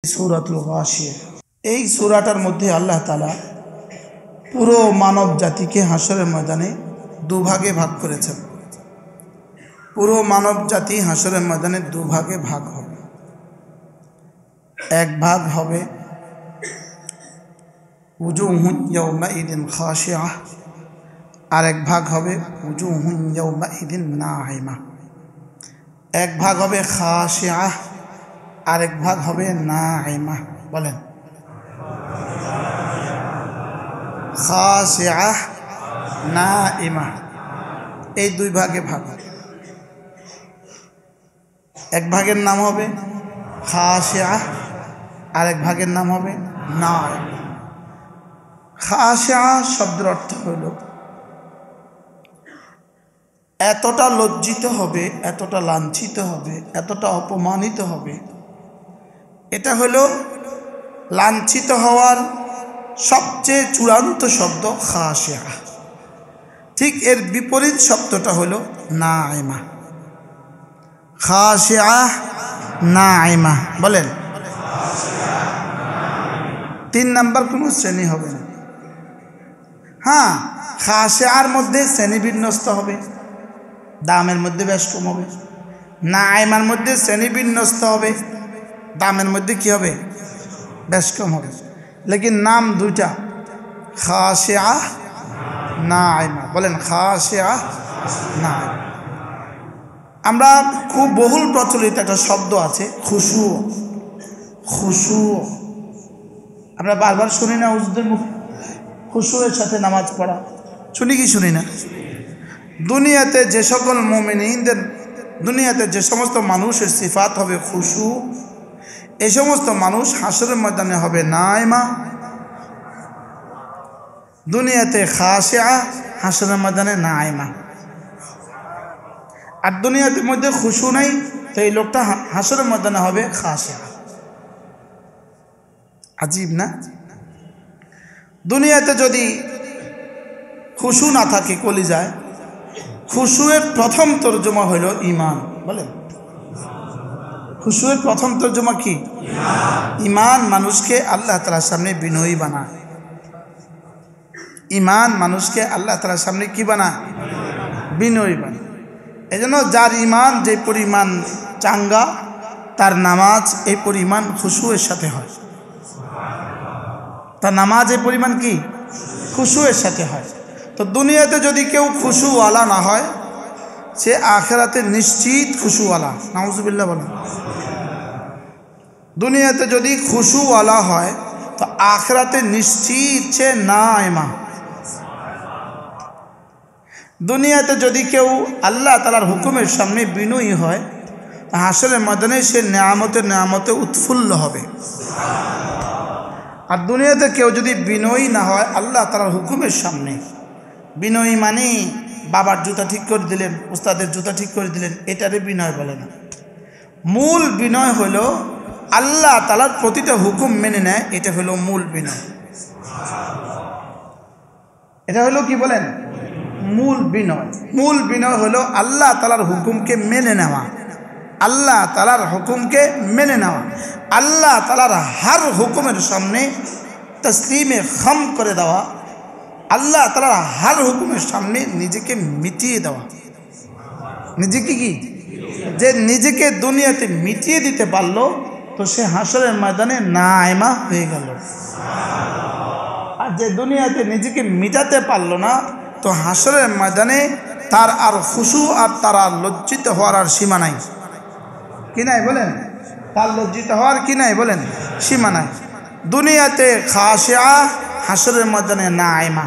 সূরাতুল গাশিয়া। এই সূরাটার মধ্যে আল্লাহ তাআলা পুরো মানব জাতিকে হাসরের ময়দানে দুভাগে ভাগ করেছেন। পুরো মানব জাতি হাসরের ময়দানে দুভাগে ভাগ হবে। এক ভাগ হবে উজুহুন ইয়াউমাইদিন খাশিআহ, আর এক ভাগ হবে উজুহুন ইয়াউমাইদিন নাঈমা। এক ভাগ হবে খাশিআহ, আরেক ভাগ হবে নাঈমা। বলেন খাশিআহ নাঈমা, এই দুই ভাগে ভাগ হবে। এক ভাগের নাম হবে খাশিআহ, আরেক ভাগের নাম হবে নাঈমা। খাশিআহ শব্দের অর্থ হল এতটা লজ্জিত হবে, এতটা লাঞ্ছিত হবে, এতটা অপমানিত হবে। এটা হলো লাঞ্ছিত হওয়ার সবচেয়ে চূড়ান্ত শব্দ খাশিআহ। ঠিক এর বিপরীত শব্দটা হলো নাঈমা। খাশিআহ নাঈমা, বলেন তিন নাম্বার কোনো শ্রেণী হবে না। হ্যাঁ, খাশিআর মধ্যে শ্রেণীবিন্যস্ত হবে, দামের মধ্যে বেশ কম হবে। নাঈমার মধ্যে শ্রেণীবিন্যস্ত হবে, দামের মধ্যে কি হবে, বেশ কম হবে। লেকিন নাম দুইটা, খাশিআহ নাঈমা। বলেন খাশিআহ নাঈমা। আমরা খুব বহুল প্রচলিত একটা শব্দ আছে খুশু। খুশু আমরা বারবার শুনি না হুজুরদের মুখে, খুশুয়ের সাথে নামাজ পড়া শুনি কি শুনি না? দুনিয়াতে যে সকল মুমিনদের, দুনিয়াতে যে সমস্ত মানুষের সিফাত হবে খুশু, এই সমস্ত মানুষ হাসরের ময়দানে হবে নাঈমা। দুনিয়াতে খাশিআহ, হাসরের ময়দানে নাঈমা। আর দুনিয়াতে মধ্যে খুশু নাই, তো এই লোকটা হাসরের ময়দানে হবে খাশিআহ। আজীব না? দুনিয়াতে যদি খুশু না থাকে কলিজায়, খুশুয়ের প্রথম তর্জমা হইল ঈমান। বলেন খুশুয়ের প্রথম তর্জমা কি? ঈমান মানুষকে আল্লাহ তাআলার সামনে বিনয়ী বানায়। ঈমান মানুষকে আল্লাহ তাআলার সামনে কি বানায়? বিনয়ী বানায়। এজন্য যার ঈমান যে পরিমাণ চাঙ্গা, তার নামাজ এই পরিমাণ খুশুয়ের সাথে হয়। তার নামাজ এই পরিমাণ কি? খুশুয়ের সাথে হয়। তো দুনিয়াতে যদি কেউ খুশুওয়ালা না হয়, সে আখিরাতে নিশ্চিত খুশুওয়ালা। নাউজুবিল্লাহ বলেন। দুনিয়াতে যদি খুশুওয়ালা হয়, তো আখিরাতে নিশ্চিত সে নাঈমা। দুনিয়াতে যদি কেউ আল্লাহ তাআলার হুকুমের সামনে বিনয়ী হয়, হাসরের ময়দানে সে নেয়ামতে উৎফুল্ল হবে। আর দুনিয়াতে কেউ যদি বিনয়ী না হয় আল্লাহ তাআলার হুকুমের সামনে, বিনয়ী মানে বাবার জুতা ঠিক করে দিলেন, উস্তাদের জুতা ঠিক করে দিলেন, এটারে বিনয় বলে না। মূল বিনয় হলো আল্লাহ তাআলার প্রতিটা হুকুম মেনে নেয়, এটা হলো মূল বিনয়। এটা হলো কি বলেন? মূল বিনয়। মূল বিনয় হলো আল্লাহ তাআলার হুকুমকে মেনে নেওয়া। আল্লাহ তাআলার হুকুমকে মেনে নেওয়া, আল্লাহ তাআলার হর হুকুমের সামনে তসলিমে খাম করে দেওয়া, আল্লাহ তাআলার হর হুকুমের সামনে নিজেকে মিটিয়ে দেওয়া। নিজেকে কি? যে নিজেকে দুনিয়াতে মিটিয়ে দিতে পারলো, তো সে হাসরের ময়দানে নাঈমা হয়ে গেল। আর যে দুনিয়াতে নিজেকে মিটাতে পারলো না, তো হাসরের ময়দানে তার আর খুশু আর তার আর লজ্জিত হওয়ার আর সীমা নাই। কি নাই বলেন? তার লজ্জিত হওয়ার কি নাই বলেন? সীমা নাই। দুনিয়াতে খাশিআহ, হাসরের ময়দানে নাঈমা।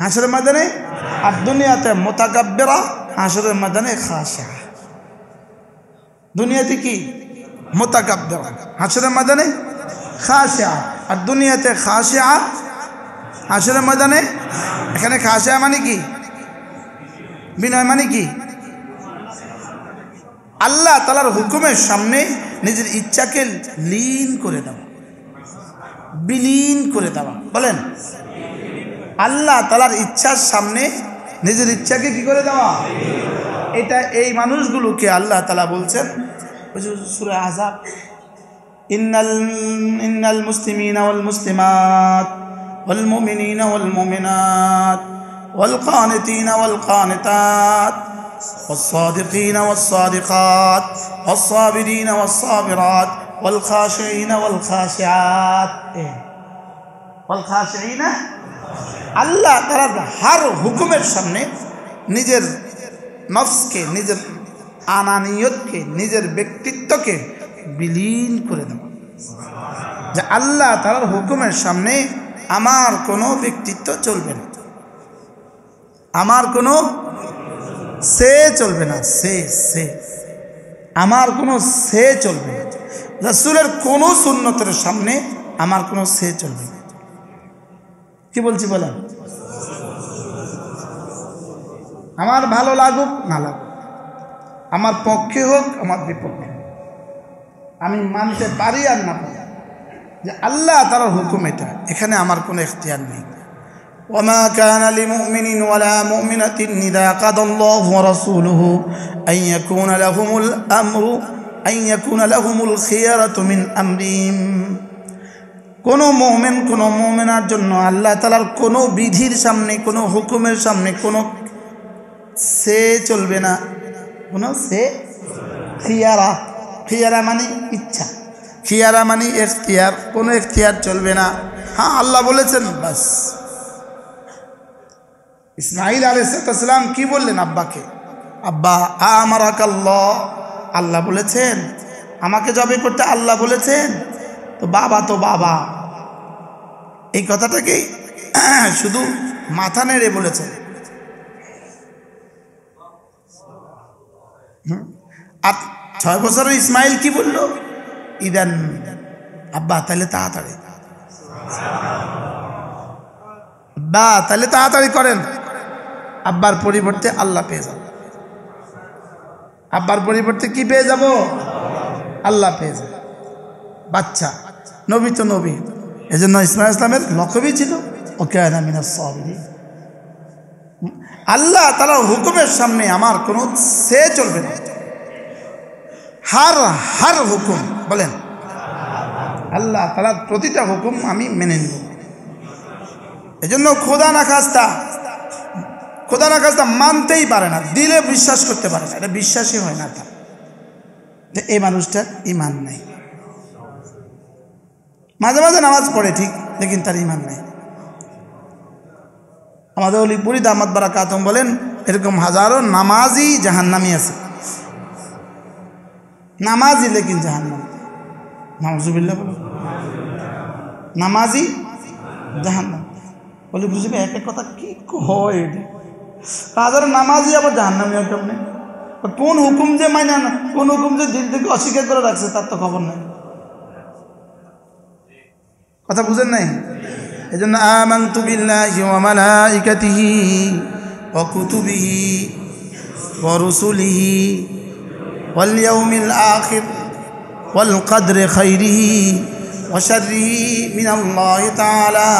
হাসরের ময়দানে, আর দুনিয়াতে মুতাকাব্বিরা, হাসরের ময়দানে খাশিআহ। দুনিয়াতে কি? মুতাকাব্বিরা, হাসরের ময়দানে খাশিআহ। আর দুনিয়াতে খাশিআহ, হাসরের ময়দানে। এখানে খাশিআহ মানে কি? বিনয় মানে কি? আল্লাহ তাআলার হুকুমের সামনে নিজের ইচ্ছাকে লীন করে দেওয়া, বিলীন করে দেওয়া। বলেন আল্লাহ তাআলার ইচ্ছার সামনে নিজের ইচ্ছাকে কি করে দেওয়া? এটা এই মানুষগুলোকে আল্লাহ তাআলা বলছেন সূরা আহজাব ইন্নাল মুসলিমিনা ওয়াল মুসলিমাত ওয়াল মুমিনিনা ওয়াল মুমিনাত ওয়াল কানিতিনা ওয়াল কানিতাত والصادقين والصادقات والصابرين والصابرات والخاشعين والخاشعات والخاشعين আল্লাহ তাআলা হর হুকুমের সামনে নিজের নফসকে, নিজের আনানিয়তকে, নিজের ব্যক্তিত্বকে বিলীন করে দেব, যে আল্লাহ তাআলার হুকুমের সামনে আমার কোনো ব্যক্তিত্ব চলবে না, আমার কোনো সে চলবে না, সে আমার কোনো সে চলবে না, রাসূলের কোনো সুন্নতের সামনে আমার কোনো সে চলবে না। কি বলছি বলেন? আমার ভালো লাগুক না লাগুক, আমার পক্ষে হোক আমার বিপক্ষে, আমি মানতে পারি আর না পারি যে আল্লাহ তাআলার হুকুম এটা, এখানে আমার কোনো ইখতিয়ার নেই। وما كان لمؤمن ولا مؤمنة إذا قضى الله ورسوله أن يكون لهم الخيرة من أمرهم। কোনো মুমিন কোনো মুমিনার জন্য আল্লাহ তাআলার কোনো বিধির সামনে, কোনো হুকুমের সামনে কোনো সে চলবে না, কোনো সে খিয়ারা মানে ইচ্ছা, খিয়ারা মানে ইখতিয়ার, কোনো ইখতিয়ার চলবে না। হ্যাঁ, আল্লাহ বলেছেন বাস। ইসমাঈল আলাইহিস সালাম কি বললেন আব্বাকে? আব্বা আমারাকাল্লাহ, আল্লাহ বলেছেন আমাকে জবে করতে, আল্লাহ বলেছেন। তো বাবা এই কথাটাকে শুধু মাথা নেড়ে বলেছেন। আর 6 বছরের ইসমাইল কি বলল? ইদান, আব্বা তাহলে তাড়াতাড়ি, আব্বা তাহলে তাড়াতাড়ি করেন। আব্বার পরিবর্তে আল্লাহ পেয়ে যাব, আব্বার পরিবর্তে কি পেয়ে যাব? আল্লাহ পেয়ে যাব। বাচ্চা, নবী তো নবী, এজন্য ইসমাঈল ইসলামের লকবই ছিল ওকে মিনাস সাবিরিন। আল্লাহ তাআলার হুকুমের সামনে আমার কোনো সে চলবে না। হার হুকুম বলেন, আল্লাহ তাআলার প্রতিটা হুকুম আমি মেনে নেব। এজন্য খোদা না খাস্তা মানতেই পারে না, দিলে বিশ্বাস করতে পারে না, এটা বিশ্বাসই হয় না তার, যে এই মানুষটার ঈমান নাই। মাঝে মাঝে নামাজ পড়ে ঠিক, লেকিন তার ঈমান নাই। আমাদের অলিপুরি দামাত বারাকাতুম বলেন এরকম হাজারো নামাজি জাহান্নামী আছে, নামাজি লেকিন জাহান্নাম। নাউজুবিল্লাহ বলেন, নামাজি জাহান্নাম। বলি বুঝবে এক এক কথা কি হয়, হাজারো নামাজি আবার জাহান্নামী হয় কেমনে? কোন হুকুম যে মাইনা না, কোন হুকুম যে দিল থেকে অস্বীকার করে রাখছে তার তো খবর নাই। কথা বুঝেন নাই? এই জন্য আমানতু বিল্লাহি ওয়া মালাইকাতিহি ওয়া কুতুবিহি ওয়া রুসুলিহি ওয়াল ইয়াউমিল আখির ওয়াল কদরি খাইরিহি ওয়া শাররিহি মিনাল্লাহি তাআলা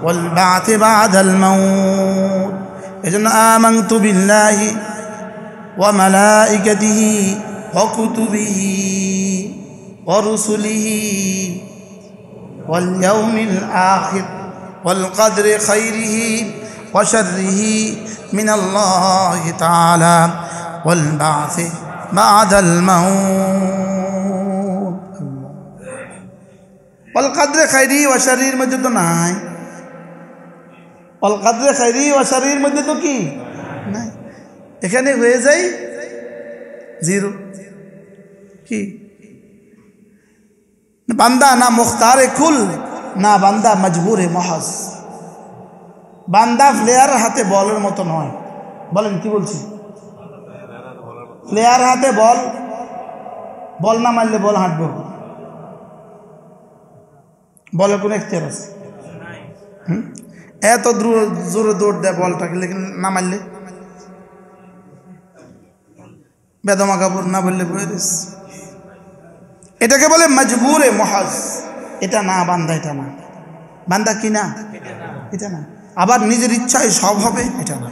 ওয়াল বা'থি বা'দাল মাউত। এই জন্য আমানতু বিল্লাহি ওয়া মালাইকাতিহি ওয়া কুতুবিহি ওয়া রুসুলিহি واليوم الآخر والقدر خيره وشره من الله تعالى والبعث بعد الموت والقدر خيره وشره মধ্যে তো নাই, والقدر خيره وشره মধ্যে তো কি নাই, এখানে হয়ে যায় জিরো। কি বান্দা না মুখতারে কুল, না বান্দা মজবুরে মহাজ। বান্দা প্লেয়ার হাতে বলের মতো নয়। বলেন কি বলছি? প্লেয়ার হাতে বল না মারলে বল হাঁটবে, বলের কোনো এখতিয়ার আছে? এত জোরে দৌড় দেয় বলটাকে, লেকিন না মারলে বেদমা কাপড় না বললে বয়ে দিস। এটাকে বলে মজবুরে মহাজ। এটা না বান্দা, এটা না বান্দা, কি না এটা না। আবার নিজের ইচ্ছায় সব হবে, এটা না।